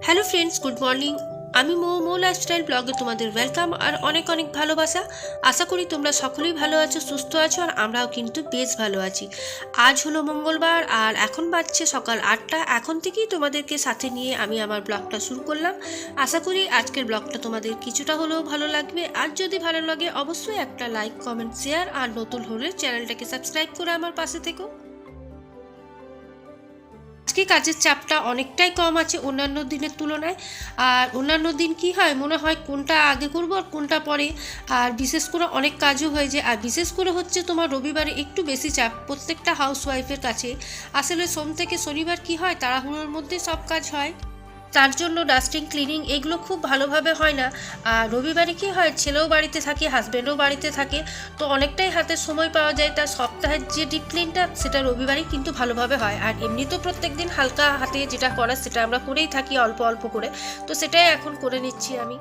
Hello friends, good morning. আমি মো lifestyle ব্লগে তোমাদের ওয়েলকাম আর অনেক অনেক ভালোবাসা। আশা করি তোমরা সকলেই ভালো আছো, সুস্থ আছো, আর আমরাও কিন্তু বেশ ভালো আছি। আজ হলো মঙ্গলবার আর এখন বাজছে সকাল 8টা। এখন থেকেই তোমাদেরকে সাথে নিয়ে আমি আমার ব্লগটা শুরু করলাম। আশা করি আজকের ব্লগটা তোমাদের কিছুটা হলেও ভালো লাগবে। আর যদি ভালো লাগে অবশ্যই একটা লাইক, কমেন্ট, শেয়ার, আর নতুন হলে চ্যানেলটাকে সাবস্ক্রাইব করে আমার পাশে থেকো। আজকে কাজের চাপটা অনেকটাই কম আছে অন্যান্য দিনের তুলনায়। আর অন্যান্য দিন কি হয়, মনে হয় কোনটা আগে করব আর কোনটা পরে। আর বিশেষ করে অনেক কাজও হয়ে যায়। আর বিশেষ করে হচ্ছে তোমার রবিবারে একটু বেশি চাপ প্রত্যেকটা হাউসওয়াইফের কাছে। আসলে সোম থেকে শনিবার কি হয়, তাড়াহুড়োর মধ্যে সব কাজ হয়, তার জন্য ডাস্টিং, ক্লিনিং এগুলো খুব ভালোভাবে হয় না। আর রবিবারে কী হয়, ছেলেও বাড়িতে থাকে, হাজব্যান্ডও বাড়িতে থাকে, তো অনেকটাই হাতে সময় পাওয়া যায়। তার সপ্তাহের যে ডিপ ক্লিনটা সেটা রবিবারেই কিন্তু ভালোভাবে হয়। আর এমনি তো প্রত্যেক দিন হালকা হাতে যেটা করার সেটা আমরা করেই থাকি অল্প অল্প করে, তো সেটাই এখন করে নিচ্ছি আমি।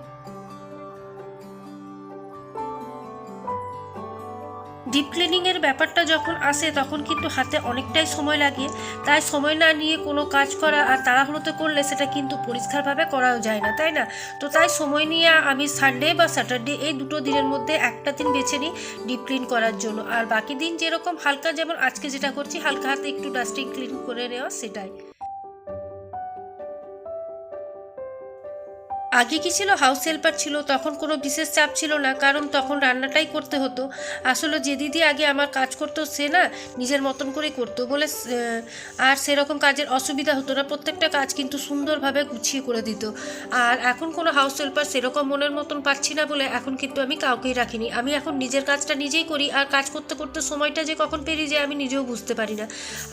ডিপ ক্লিনিংয়ের ব্যাপারটা যখন আসে তখন কিন্তু হাতে অনেকটাই সময় লাগে। তাই সময় না নিয়ে কোনো কাজ করা আর তাড়াহুড়োতে করলে সেটা কিন্তু পরিষ্কারভাবে করাও যায় না, তাই না? তো তাই সময় নিয়ে আমি সানডে বা স্যাটারডে এই দুটো দিনের মধ্যে একটা দিন বেছে নিই ডিপ ক্লিন করার জন্য। আর বাকি দিন যেরকম হালকা, যেমন আজকে যেটা করছি হালকা হাতে একটু ডাস্টিং ক্লিন করে নেওয়া, সেটাই। আগে কি ছিল, হাউস হেল্পার ছিল, তখন কোনো বিশেষ চাপ ছিল না, কারণ তখন রান্নাটাই করতে হতো। আসলে যে দিদি আগে আমার কাজ করতো সে না নিজের মতন করেই করতো বলে আর সেরকম কাজের অসুবিধা হতো না, প্রত্যেকটা কাজ কিন্তু সুন্দরভাবে গুছিয়ে করে দিত। আর এখন কোনো হাউস হেল্পার সেরকম মনের মতন পাচ্ছি না বলে এখন কিন্তু আমি কাউকেই রাখিনি। আমি এখন নিজের কাজটা নিজেই করি, আর কাজ করতে করতে সময়টা যে কখন পেরিয়ে যায় আমি নিজেও বুঝতে পারি না।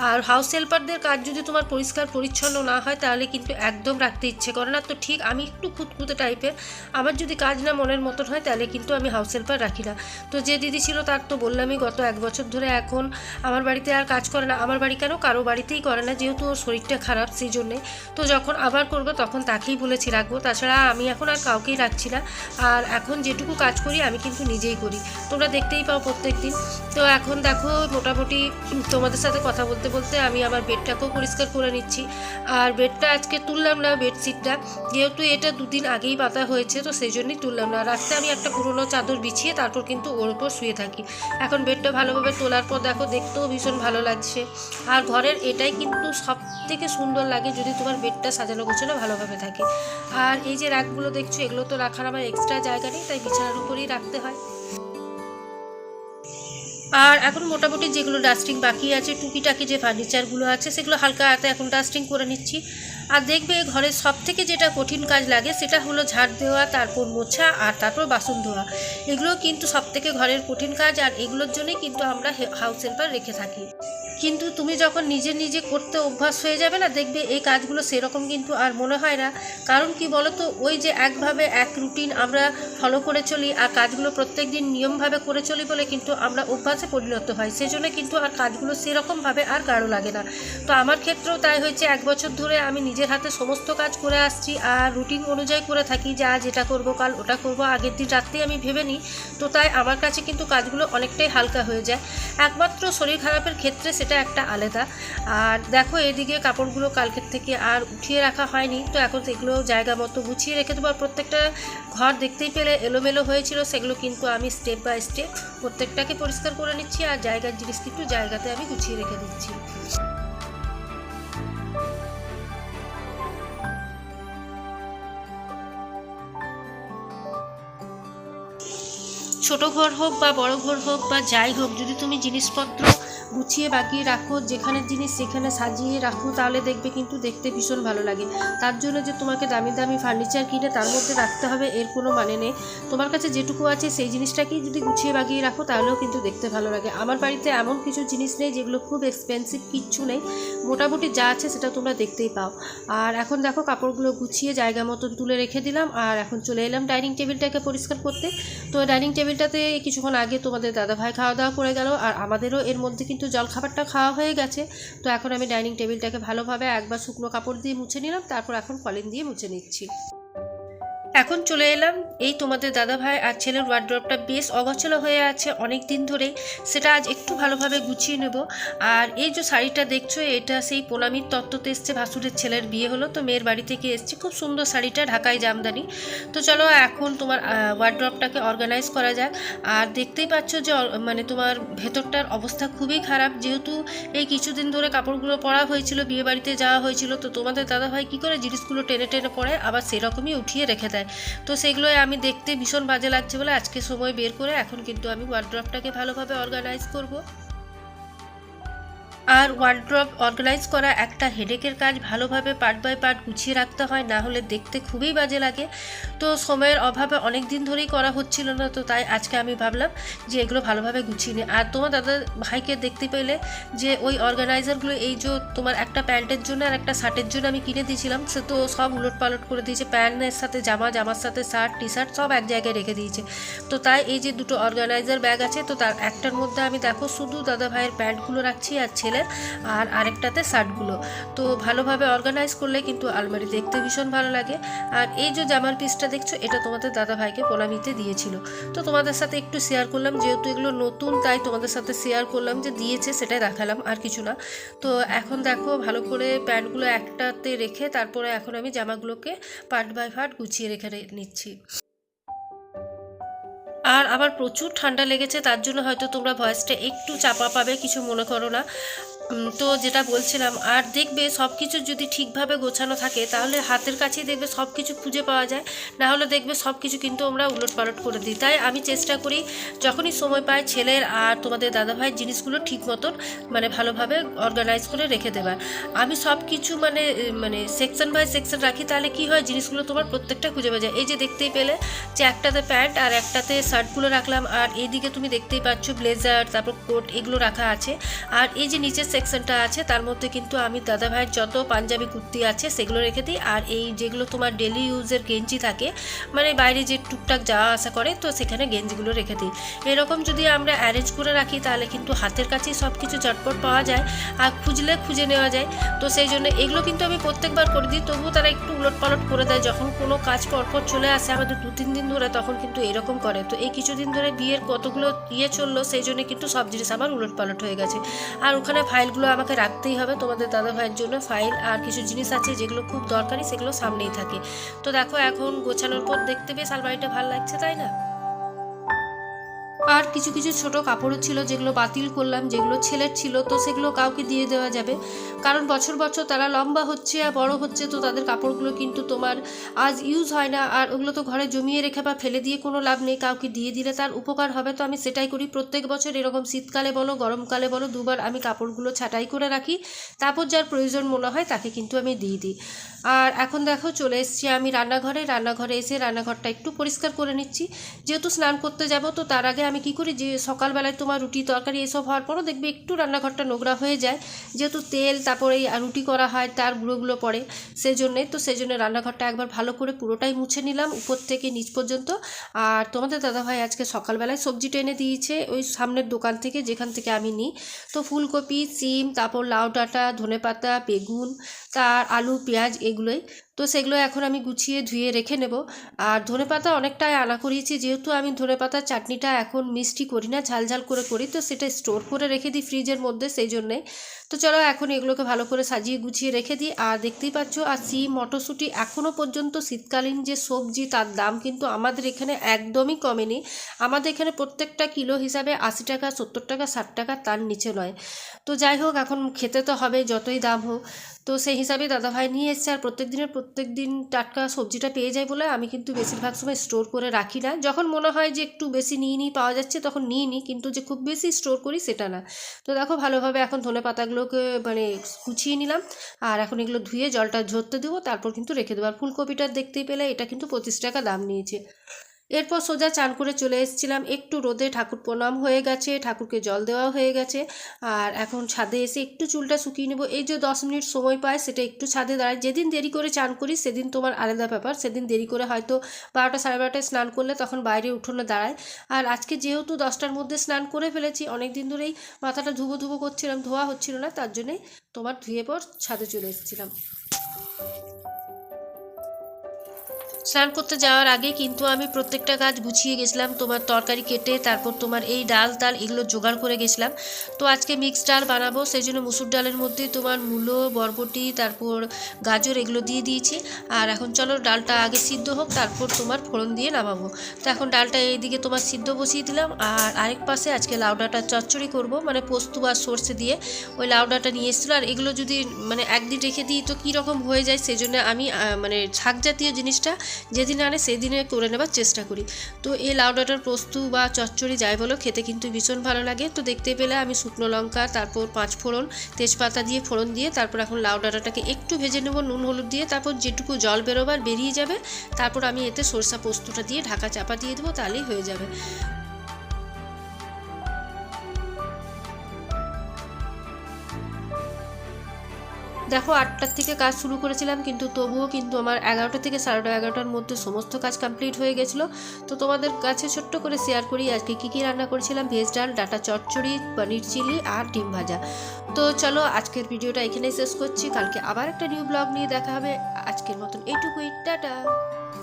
আর হাউস হেল্পারদের কাজ যদি তোমার পরিষ্কার পরিচ্ছন্ন না হয় তাহলে কিন্তু একদম রাখতে ইচ্ছে করে না। তো ঠিক আমি একটু খুঁতখুঁতে টাইপের, আমার যদি কাজ না মনের মতন হয় তাহলে কিন্তু আমি হাউস হেল্পার রাখি না। তো যে দিদি ছিল তার তো বললামই, গত 1 বছর ধরে এখন আমার বাড়িতে আর কাজ করে না। আমার বাড়ি কেন, কারো বাড়িতেই করে না, যেহেতু ওর শরীরটা খারাপ সেই জন্যে। তো যখন আবার করবো তখন তাকেই বলেছি রাখবো, তাছাড়া আমি এখন আর কাউকেই রাখছি না। আর এখন যেটুকু কাজ করি আমি কিন্তু নিজেই করি, তোমরা দেখতেই পাও প্রত্যেক দিন। তো এখন দেখো মোটামুটি তোমাদের সাথে কথা বলতে বলতে আমি আমার বেডটাকেও পরিষ্কার করে নিচ্ছি। আর বেডটা আজকে তুললাম না, বেডশিটটা যেহেতু এটা 2 দিন আগেই পাতা হয়েছে তো সেই জন্যই তুললাম না। রাত্রে আমি একটা পুরোনো চাদর বিছিয়ে তারপর কিন্তু ওর ওপর শুয়ে থাকি। এখন বেডটা ভালোভাবে তোলার পর দেখো দেখতেও ভীষণ ভালো লাগছে। আর ঘরের এটাই কিন্তু সব থেকে সুন্দর লাগে যদি তোমার বেডটা সাজানো গোছানো ভালোভাবে থাকে। আর এই যে রাখগুলো দেখছো, এগুলো তো রাখার আমার এক্সট্রা জায়গা নেই, তাই বিছানার উপরেই রাখতে হয়। আর এখন মোটামুটি যেগুলো ডাস্টিং বাকি আছে, টুকিটাকি যে ফার্নিচারগুলো আছে সেগুলো হালকা হাতে এখন ডাস্টিং করে নিচ্ছি। আর দেখবে ঘরের সব থেকে যেটা কঠিন কাজ লাগে সেটা হলো ঝাড় দেওয়া, তারপর মোছা, আর তারপর বাসন ধোয়া। এগুলো কিন্তু সব থেকে ঘরের কঠিন কাজ, আর এগুলোর জন্যই কিন্তু আমরা হাউস হেল্পার রেখে থাকি। কিন্তু তুমি যখন নিজে নিজে করতে অভ্যাস হয়ে যাবে না, দেখবে এই কাজগুলো সেরকম কিন্তু আর মনে হয় না। কারণ কি বলো তো, ওই যে একভাবে এক রুটিন আমরা ফলো করে চলি আর কাজগুলো প্রত্যেক দিন নিয়মভাবে করে চলি বলে কিন্তু আমরা অভ্যাসে পরিণত হয়, সেজন্য কিন্তু আর কাজগুলো সেরকমভাবে আর গাঢ় লাগে না। তো আমার ক্ষেত্রেও তাই হয়েছে, 1 বছর ধরে আমি নিজের হাতে সমস্ত কাজ করে আসছি আর রুটিন অনুযায়ী করে থাকি, যে আজ এটা করবো, কাল ওটা করবো, আগের দিন রাত্রেই আমি ভেবে নিই। তো তাই আমার কাছে কিন্তু কাজগুলো অনেকটাই হালকা হয়ে যায়। একমাত্র শরীর খারাপের ক্ষেত্রে সেটা একটা আলাদা। আর দেখো এদিকে কাপড়গুলো কালকের থেকে আর উঠিয়ে রাখা হয়নি, তো এখন এগুলো জায়গা মতো গুছিয়ে রেখে দেবো। আর প্রত্যেকটা ঘর দেখতেই পেলে এলোমেলো হয়েছিল, সেগুলো কিন্তু আমি স্টেপ বাই স্টেপ প্রত্যেকটাকে পরিষ্কার করে নিচ্ছি আর জায়গার জিনিস কিন্তু জায়গাতে আমি গুছিয়ে রেখে দিচ্ছি। ছোট ঘর হোক বা বড় ঘর হোক বা যাই হোক, যদি তুমি জিনিসপত্র গুছিয়ে বাগিয়ে রাখো, যেখানে জিনিস সেখানে সাজিয়ে রাখো, তাহলে দেখবে কিন্তু দেখতে ভীষণ ভালো লাগে। তার জন্য যে তোমাকে দামি দামি ফার্নিচার কিনে তার মধ্যে রাখতে হবে এর কোনো মানে নেই। তোমার কাছে যেটুকু আছে সেই জিনিসটাকেই যদি গুছিয়ে বাগিয়ে রাখো তাহলেও কিন্তু দেখতে ভালো লাগে। আমার বাড়িতে এমন কিছু জিনিস নেই যেগুলো খুব এক্সপেন্সিভ, কিচ্ছু নেই, মোটামুটি যা আছে সেটা তোমরা দেখতেই পাও। আর এখন দেখো কাপড়গুলো গুছিয়ে জায়গা মতন তুলে রেখে দিলাম, আর এখন চলে এলাম ডাইনিং টেবিলটাকে পরিষ্কার করতে। তো ডাইনিং টেবিলটাতে কিছুক্ষণ আগে তোমাদের দাদাভাই খাওয়া দাওয়া করে গেল, আর আমাদেরও এর মধ্যে কিন্তু জলখাবারটা খাওয়া হয়ে গেছে। তো এখন আমি ডাইনিং টেবিলটাকে ভালোভাবে একবার শুকনো কাপড় দিয়ে মুছে নিলাম, তারপর এখন কলিন দিয়ে মুছে নিচ্ছি। এখন চলে এলাম এই তোমাদের দাদাভাই আর ছেলের ওয়ার্ড্রপটা বেশ অগোছালো হয়ে আছে অনেক দিন ধরেই, সেটা আজ একটু ভালোভাবে গুছিয়ে নেব। আর এই যে শাড়িটা দেখছো এটা সেই প্রণামীর তত্ত্বতে এসছে, ভাসুরের ছেলের বিয়ে হলো তো মেয়ের বাড়ি থেকে এসছে, খুব সুন্দর শাড়িটা, ঢাকাই জামদানি। তো চলো এখন তোমার ওয়ার্ড্রপটাকে অর্গানাইজ করা যাক। আর দেখতেই পাচ্ছ যে মানে তোমার ভেতরটার অবস্থা খুবই খারাপ, যেহেতু এই কিছুদিন ধরে কাপড়গুলো পরা হয়েছিল, বিয়ে বাড়িতে যাওয়া হয়েছিল, তো তোমাদের দাদাভাই কী করে জিনিসগুলো টেনে টেনে পরে আবার সেরকমই উঠিয়ে রেখে দেয়। তো সেগুলোই আমি দেখতে ভীষণ বাজে লাগছে বলে আজকে সময় বের করে এখন কিন্তু আমি ওয়ার্ড্রপটাকে ভালোভাবে অর্গানাইজ করব। আর ওয়ার্ড্রপ অর্গানাইজ করা একটা হেডেকের কাজ, ভালোভাবে পার্ট বাই পার্ট গুছিয়ে রাখতে হয়, না হলে দেখতে খুবই বাজে লাগে। তো সময়ের অভাবে অনেক দিন ধরেই করা হচ্ছিল না, তো তাই আজকে আমি ভাবলাম যে এগুলো ভালোভাবে গুছিয়ে নিই। আর তোমার দাদা ভাইকে দেখতে পেলে যে ওই অর্গানাইজারগুলো, এই যে তোমার একটা প্যান্টের জন্য আর একটা শার্টের জন্য আমি কিনে দিয়েছিলাম, সে তো সব উলট পালট করে দিয়েছে, প্যান্টের সাথে জামা, জামার সাথে শার্ট, টি শার্ট সব এক জায়গায় রেখে দিয়েছে। তো তাই এই যে দুটো অর্গানাইজার ব্যাগ আছে, তো তার একটার মধ্যে আমি দেখো শুধু দাদা ভাইয়ের প্যান্টগুলো রাখছি আর ছেলের, আর আরেকটাতে শার্টগুলো। তো ভালোভাবে অর্গানাইজ করলে কিন্তু আলমারি দেখতে ভীষণ ভালো লাগে। আর এই যে জামার পিসটা দেখছো এটা তোমাদের দাদা ভাইকে প্রণামীতে দিয়েছিল, তো তোমাদের সাথে একটু শেয়ার করলাম, যেহেতু এগুলো নতুন তাই তোমাদের সাথে শেয়ার করলাম, যে দিয়েছে সেটাই দেখালাম আর কিছু না। তো এখন দেখো ভালো করে প্যান্টগুলো একটাতে রেখে তারপরে এখন আমি জামাগুলোকে পার্ট বাই পার্ট গুছিয়ে রেখে নিচ্ছি। আর আমার প্রচুর ঠান্ডা লেগেছে, তার জন্য হয়তো তোমরা ভয়েসটা একটু চাপা পাবে, কিছু মনে করো না। তো যেটা বলছিলাম, আর দেখবে সব কিছু যদি ঠিকভাবে গোছানো থাকে তাহলে হাতের কাছেই দেখবে সব কিছু খুঁজে পাওয়া যায়, না হলে দেখবে সব কিছু কিন্তু আমরা উলট পালট করে দিই। তাই আমি চেষ্টা করি যখনই সময় পাই ছেলের আর তোমাদের দাদাভাইয়ের জিনিসগুলো ঠিক মতন মানে ভালোভাবে অর্গানাইজ করে রেখে দেবার। আমি সব কিছু মানে মানে সেকশন বাই সেকশন রাখি, তাহলে কি হয় জিনিসগুলো তোমার প্রত্যেকটা খুঁজে পাওয়া যায়। এই যে দেখতেই পেলে যে একটাতে প্যান্ট আর একটাতে শার্টগুলো রাখলাম, আর এইদিকে তুমি দেখতেই পাচ্ছ ব্লেজার, তারপর কোট, এগুলো রাখা আছে। আর এই যে নিচের সেকশনটা আছে তার মধ্যে কিন্তু আমি দাদা ভাইয়ের যত পাঞ্জাবি কুর্তি আছে সেগুলো রেখে দিই। আর এই যেগুলো তোমার ডেলি ইউজের গেঞ্জি থাকে, মানে বাইরে যে টুকটাক যাওয়া আসা করে, তো সেখানে গেঞ্জিগুলো রেখে দিই। এরকম যদি আমরা অ্যারেঞ্জ করে রাখি তাহলে কিন্তু হাতের কাছেই সব কিছু চটপট পাওয়া যায়, আর খুঁজলে খুঁজে নেওয়া যায়। তো সেই জন্য এগুলো কিন্তু আমি প্রত্যেকবার করে দিই, তবুও তারা একটু উলট পালট করে দেয়। যখন কোনো কাজ পরপর চলে আসে আমাদের 2-3 দিন ধরে, তখন কিন্তু এরকম করে। তো এই কিছুদিন ধরে বিয়ের কতগুলো চললো, সেই জন্য কিন্তু সব জিনিস আমার উলট পালট হয়ে গেছে। আর ওখানে ফাইলগুলো আমাকে রাখতেই হবে, তোমাদের দাদা ভাইয়ের জন্য ফাইল আর কিছু জিনিস আছে যেগুলো খুব দরকারি, সেগুলো সামনেই থাকে। তো দেখো এখন গোছানোর পর দেখতে বেশ আলমারিটা ভালো লাগছে, তাই না? আর কিছু কিছু ছোট কাপড়ও ছিল যেগুলো বাতিল করলাম, যেগুলো ছেলের ছিল, তো সেগুলো কাউকে দিয়ে দেওয়া যাবে, কারণ বছর বছর তারা লম্বা হচ্ছে আর বড় হচ্ছে, তো তাদের কাপড়গুলো কিন্তু তোমার আজ ইউজ হয় না, আর ওগুলো তো ঘরে জমিয়ে রেখে বা ফেলে দিয়ে কোনো লাভ নেই, কাউকে দিয়ে দিলে তার উপকার হবে। তো আমি সেটাই করি প্রত্যেক বছর, এরকম শীতকালে বলো গরমকালে বলো দুবার আমি কাপড়গুলো ছাঁটাই করে রাখি, তারপর যার প্রয়োজন মনে হয় তাকে কিন্তু আমি দিয়ে দিই। আর এখন দেখো চলে এসেছি আমি রান্নাঘরে এসে রান্নাঘরটা একটু পরিষ্কার করে নিচ্ছি, যেহেতু স্নান করতে যাব। তো তার আগে আমি কি করি, যে সকালবেলায় তোমার রুটি তরকারি এসব হওয়ার পরও দেখবে একটু রান্নাঘরটা নোংরা হয়ে যায়, যেহেতু তেল তারপরে রুটি করা হয় তার গুঁড়োগুলো পড়ে, সেই জন্য রান্নাঘরটা একবার ভালো করে পুরোটাই মুছে নিলাম উপর থেকে নিচ পর্যন্ত। আর তোমাদের দাদাভাই আজকে সকালবেলায় সবজি টেনে দিয়েছে ওই সামনের দোকান থেকে, যেখান থেকে আমি নিই। তো ফুলকপি, সিম, তারপর লাউ ডাঁটা, ধনেপাতা, বেগুন, তার আলু, পেঁয়াজ, এগুলোই। তো সেগুলো এখন আমি গুছিয়ে ধুয়ে রেখে নেব। আর ধনেপাতা অনেকটাই আনা করিয়েছি, যেহেতু আমি ধনেপাতার চাটনিটা এখন মিষ্টি করি না, ঝাল করে করি, তো সেটা স্টোর করে রেখে দিই ফ্রিজের মধ্যে, সেই জন্যে। তো চলো এখন এগুলোকে ভালো করে সাজিয়ে গুছিয়ে রেখে দিই। আর দেখতেই পাচ্ছ, আর সিম, মটরশুঁটি এখনও পর্যন্ত শীতকালীন যে সবজি তার দাম কিন্তু আমাদের এখানে একদমই কমেনি। আমাদের এখানে প্রত্যেকটা কিলো হিসাবে 80 টাকা, 70 টাকা, 60 টাকা, তার নিচে নয়। তো যাই হোক, এখন খেতে তো হবে যতই দাম হোক। তো সেই হিসাবে দাদাভাই নিয়ে এসছে, আর প্রত্যেক দিন টাটকা সবজিটা পেয়ে যায় বলে আমি কিন্তু বেশিরভাগ সময় স্টোর করে রাখি না। যখন মনে হয় যে একটু বেশি নিই পাওয়া যাচ্ছে তখন নিই, কিন্তু যে খুব বেশি স্টোর করি সেটা না। তো দেখো ভালোভাবে এখন ধনে পাতাগুলোকে মানে কুচিয়ে নিলাম, আর এখন এগুলো ধুয়ে জলটা ঝরতে দেবো, তারপর কিন্তু রেখে দেবো। আর ফুলকপিটা দেখতেই পেলে এটা কিন্তু 25 টাকা দাম নিয়েছে। এরপর সোজা চান করে চলে এসেছিলাম, একটু রোদে ঠাকুর প্রণাম হয়ে গেছে, ঠাকুরকে জল দেওয়া হয়ে গেছে। আর এখন ছাদে এসে একটু চুলটা শুকিয়ে নেবো, এই যে 10 মিনিট সময় পায় সেটা একটু ছাদে দাঁড়ায়। যেদিন দেরি করে চান করি সেদিন তোমার আলাদা ব্যাপার, সেদিন দেরি করে হয়তো 12টা, 12:30টায় স্নান করলে তখন বাইরে উঠোনে দাঁড়ায়। আর আজকে যেহেতু 10টার মধ্যে স্নান করে ফেলেছি, অনেক দিন ধরেই মাথাটা ধুবো করছিলাম, ধোয়া হচ্ছিল না, তার জন্যেই তোমার ধুয়ে পর ছাদে চলে এসেছিলাম। স্নান করতে যাওয়ার আগে কিন্তু আমি প্রত্যেকটা কাজ গুছিয়ে গেছিলাম, তোমার তরকারি কেটে তারপর তোমার এই ডাল এগুলো জোগাড় করে গেছিলাম। তো আজকে মিক্সড ডাল বানাবো, সেই জন্য মুসুর ডালের মধ্যে তোমার মূলো, বরবটি, তারপর গাজর এগুলো দিয়ে দিয়েছি। আর এখন চলো ডালটা আগে সিদ্ধ হোক, তারপর তোমার ফোড়ন দিয়ে নামাবো। তো এখন ডালটা এইদিকে তোমার সিদ্ধ বসিয়ে দিলাম। আর আরেক পাশে আজকে লাউ ডাঁটা চচ্চড়ি করবো, মানে পোস্ত বা সর্ষে দিয়ে ওই লাউ ডাঁটা নিয়ে এসেছিলো। আর এগুলো যদি মানে একদিন রেখে দিই তো কীরকম হয়ে যায়, সেই জন্য আমি মানে শাক জাতীয় জিনিসটা যেদিন আনে সেদিনে করে নেবার চেষ্টা করি। তো এই লাউ ডাঁটার পোস্ত বা চচ্চড়ি যাই বলো, খেতে কিন্তু ভীষণ ভালো লাগে। তো দেখতে পেলে আমি শুকনো লঙ্কা, তারপর 5 ফোড়ন, তেজপাতা দিয়ে ফোড়ন দিয়ে তারপর এখন লাউ ডাঁটাটাকে একটু ভেজে নেব নুন হলুদ দিয়ে। তারপর যেটুকু জল বেরোবার বেরিয়ে যাবে, তারপর আমি এতে সরষা পোস্তটা দিয়ে ঢাকা চাপা দিয়ে দেবো, তাহলেই হয়ে যাবে। দেখো 8টার থেকে কাজ শুরু করেছিলাম, কিন্তু তবুও কিন্তু আমার 11টা থেকে 11:30টার মধ্যে সমস্ত কাজ কমপ্লিট হয়ে গেছিলো। তো তোমাদের কাছে ছোট্ট করে শেয়ার করি আজকে কী কী রান্না করেছিলাম। ভেজ ডাল, ডাঁটা চচ্চড়ি, পনির চিলি আর ডিম ভাজা। তো চলো আজকের ভিডিওটা এখানেই শেষ করছি, কালকে আবার একটা নিউ ব্লগ নিয়ে দেখা হবে। আজকের মতন এইটুকুই, টাটা।